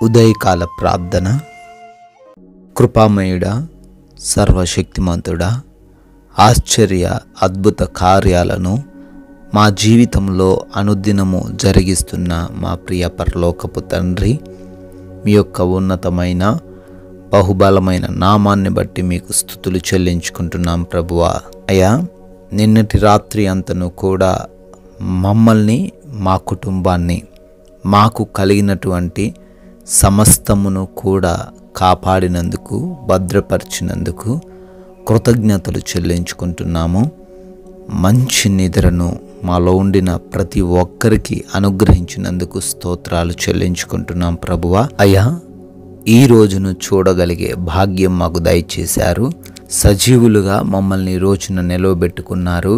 ఉదయకాల ప్రార్థన. కృపామయుడా, సర్వశక్తిమంతుడా, ఆశ్చర్య అద్భుత కార్యాలను మా జీవితంలో అనుదినము జరిగిస్తున్న మా ప్రియ పరలోకపు తండ్రి, మీ యొక్క ఉన్నతమైన బహుబలమైన నామాన్ని బట్టి మీకు స్తుతులు చెల్లించుకుంటున్నాం ప్రభువా. అయ్యా, నిన్నటి రాత్రి అంతను కూడా మమ్మల్ని, మా కుటుంబాన్ని, మాకు కలిగినటువంటి సమస్తమును కూడా కాపాడినందుకు, భద్రపరిచినందుకు కృతజ్ఞతలు చెల్లించుకుంటున్నాము. మంచి నిద్రను మాలో ఉండిన ప్రతి ఒక్కరికి అనుగ్రహించినందుకు స్తోత్రాలు చెల్లించుకుంటున్నాం ప్రభువా. అయ్యా, ఈ రోజును చూడగలిగే భాగ్యం మాకు దయచేశారు. సజీవులుగా మమ్మల్ని ఈ రోజున నిలవబెట్టుకున్నారు.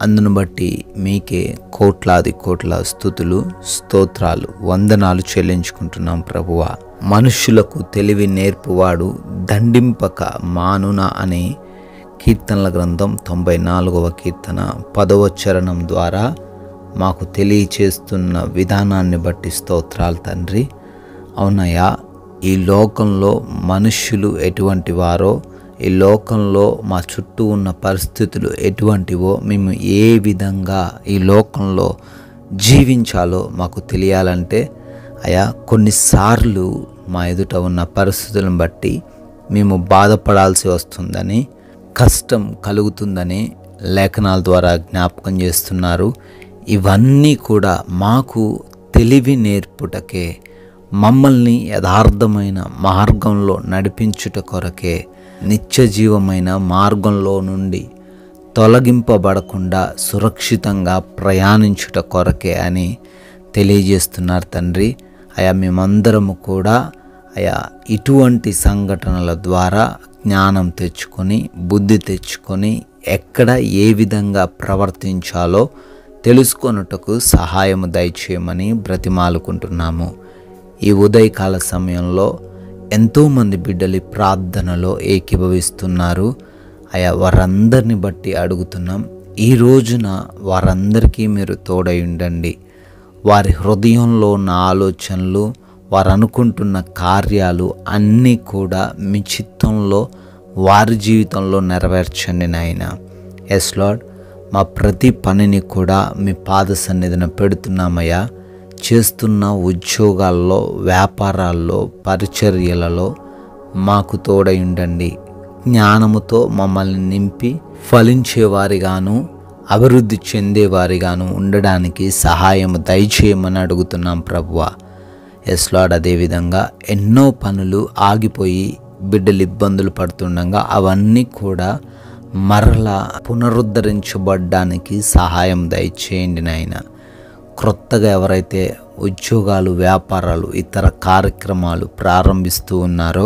అందును బట్టి మీకే కోట్లాది కోట్ల స్తుతులు, స్తోత్రాలు, వందనాలు చెల్లించుకుంటున్నాం ప్రభువా. మనుష్యులకు తెలివి నేర్పువాడు దండింపక మానున అనే కీర్తనల గ్రంథం 94వ కీర్తన 10వ చరణం ద్వారా మాకు తెలియచేస్తున్న విధానాన్ని బట్టి స్తోత్రాలు తండ్రి. అవునయ్యా, ఈ లోకంలో మనుష్యులు ఎటువంటి వారో, ఈ లోకంలో మా చుట్టూ ఉన్న పరిస్థితులు ఎటువంటివో, మేము ఏ విధంగా ఈ లోకంలో జీవించాలో మాకు తెలియాలంటే అయ్యా, కొన్నిసార్లు మా ఎదుట ఉన్న పరిస్థితులను బట్టి మేము బాధపడాల్సి వస్తుందని, కష్టం కలుగుతుందని లేఖనాల ద్వారా జ్ఞాపకం చేస్తున్నారు. ఇవన్నీ కూడా మాకు తెలివి నేర్పుటకే, మమ్మల్ని యథార్థమైన మార్గంలో నడిపించుట కొరకే, నిత్య జీవమైన మార్గంలో నుండి తొలగింపబడకుండా సురక్షితంగా ప్రయాణించుట కొరకే అని తెలియజేస్తున్నారు తండ్రి. అయా, మేమందరము కూడా అయా ఇటువంటి సంఘటనల ద్వారా జ్ఞానం తెచ్చుకొని, బుద్ధి తెచ్చుకొని, ఎక్కడ ఏ విధంగా ప్రవర్తించాలో తెలుసుకొనుటకు సహాయము దయచేయమని బ్రతిమాలుకుంటున్నాము. ఈ ఉదయకాల సమయంలో ఎంతోమంది బిడ్డలు ప్రార్థనలో ఏకీభవిస్తున్నారు. అయా, వారందరిని బట్టి అడుగుతున్నాం, ఈ రోజున వారందరికీ మీరు తోడై ఉండండి. వారి హృదయంలో ఉన్న ఆలోచనలు, వారు అనుకుంటున్న కార్యాలు అన్నీ కూడా మీ చిత్తంలో, వారి జీవితంలో నెరవేర్చండి నాయనా. ఎస్ లార్డ్, మా ప్రతి పనిని కూడా మీ పాద సన్నిధిన పెడుతున్నామయ్యా. చేస్తున్న ఉద్యోగాల్లో, వ్యాపారాల్లో, పరిచర్యలలో మాకు తోడై ఉండండి. జ్ఞానముతో మమ్మల్ని నింపి ఫలించేవారిగాను, అభివృద్ధి చెందేవారిగాను ఉండడానికి సహాయం దయచేయమని అడుగుతున్నాం ప్రభువా. ఎస్ లార్డ్, అదేవిధంగా ఎన్నో పనులు ఆగిపోయి బిడ్డలు ఇబ్బందులు పడుతుండగా అవన్నీ కూడా మరలా పునరుద్ధరించబడ్డానికి సహాయం దయచేయండి నాయనా. క్రొత్తగా ఎవరైతే ఉద్యోగాలు, వ్యాపారాలు, ఇతర కార్యక్రమాలు ప్రారంభిస్తూ ఉన్నారో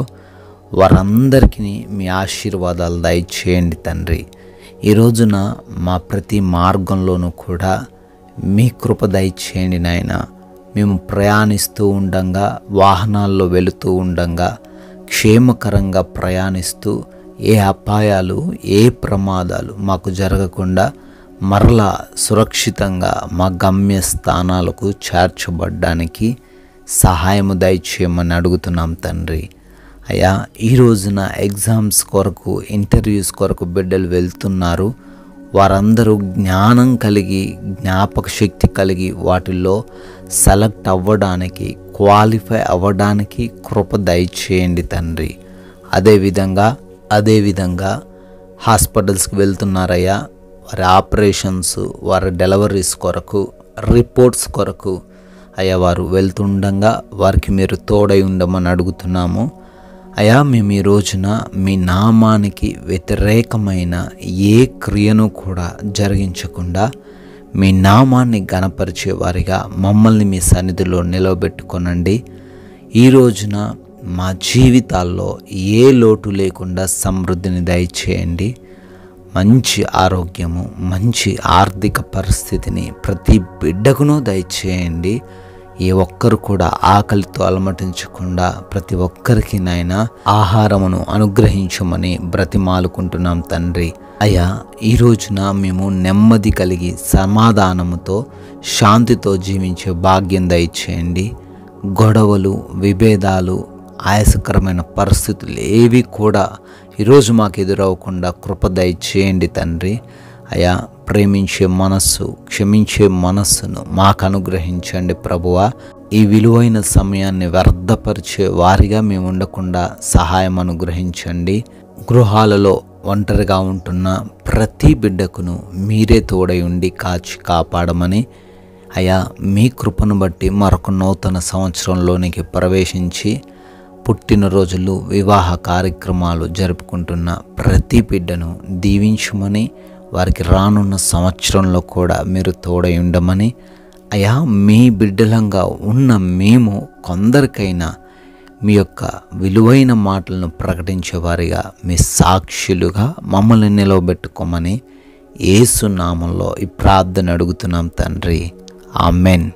వారందరికీ మీ ఆశీర్వాదాలు దయచేయండి తండ్రి. ఈ రోజున మా ప్రతి మార్గంలోనూ కూడా మీ కృప దయచేయండి నాయనా. మేము ప్రయాణిస్తూ ఉండంగా, వాహనాల్లో వెళుతూ ఉండంగా క్షేమకరంగా ప్రయాణిస్తూ ఏ అపాయాలు, ఏ ప్రమాదాలు మాకు జరగకుండా మరలా సురక్షితంగా మా గమ్య స్థానాలకు చేర్చబడ్డానికి సహాయము దయచేయమని అడుగుతున్నాం తండ్రి. అయ్యా, ఈ రోజున ఎగ్జామ్స్ కొరకు, ఇంటర్వ్యూస్ కొరకు బిడ్డలు వెళ్తున్నారు. వారందరూ జ్ఞానం కలిగి, జ్ఞాపక శక్తి కలిగి వాటిల్లో సెలెక్ట్ అవ్వడానికి, క్వాలిఫై అవ్వడానికి కృప దయచేయండి తండ్రి. అదేవిధంగా హాస్పిటల్స్కి వెళ్తున్నారయ్యా. వారి ఆపరేషన్స్, వారి డెలివరీస్ కొరకు, రిపోర్ట్స్ కొరకు అయ్యా వారు వెళ్తుండగా వారికి మీరు తోడై ఉండమని అడుగుతున్నాము. అయ్యా, మేము ఈ రోజున మీ నామానికి వ్యతిరేకమైన ఏ క్రియను కూడా జరిగించకుండా మీ నామాన్ని ఘనపరిచే వారిగా మమ్మల్ని మీ సన్నిధిలో నిలవబెట్టుకొనండి. ఈ రోజున మా జీవితాల్లో ఏ లోటు లేకుండా సమృద్ధిని దయచేయండి. మంచి ఆరోగ్యము, మంచి ఆర్థిక పరిస్థితిని ప్రతి బిడ్డకును దయచేయండి. ఏ ఒక్కరు కూడా ఆకలితో అలమటించకుండా ప్రతి ఒక్కరికి నాయన ఆహారమును అనుగ్రహించమని బ్రతిమాలుకుంటున్నాం తండ్రి. అయ్యా, ఈ రోజున మేము నెమ్మది కలిగి సమాధానముతో శాంతితో జీవించే భాగ్యం దయచేయండి. గొడవలు, విభేదాలు, ఆయాసకరమైన పరిస్థితులు ఏవి కూడా ఈరోజు మాకు ఎదురవ్వకుండా కృప దయచేయండి తండ్రి. అయా, ప్రేమించే మనస్సు, క్షమించే మనస్సును మాకు అనుగ్రహించండి ప్రభువా. ఈ విలువైన సమయాన్ని వ్యర్థపరిచే వారిగా మేము ఉండకుండా సహాయం అనుగ్రహించండి. గృహాలలో ఒంటరిగా ఉంటున్న ప్రతి బిడ్డకును మీరే తోడై ఉండి కాచి కాపాడమని, అయా మీ కృపను బట్టి మరొక నూతన సంవత్సరంలోనికి ప్రవేశించి పుట్టినరోజులు, వివాహ కార్యక్రమాలు జరుపుకుంటున్న ప్రతి బిడ్డను దీవించమని, వారికి రానున్న సంవత్సరంలో కూడా మీరు తోడై ఉండమని, అయా మీ బిడ్డలంగా ఉన్న మేము కొందరికైనా మీ యొక్క విలువైన మాటలను ప్రకటించేవారిగా, మీ సాక్షులుగా మమ్మల్ని నిలవబెట్టుకోమని యేసు నామంలో ఈ ప్రార్థన అడుగుతున్నాం తండ్రి. ఆమెన్.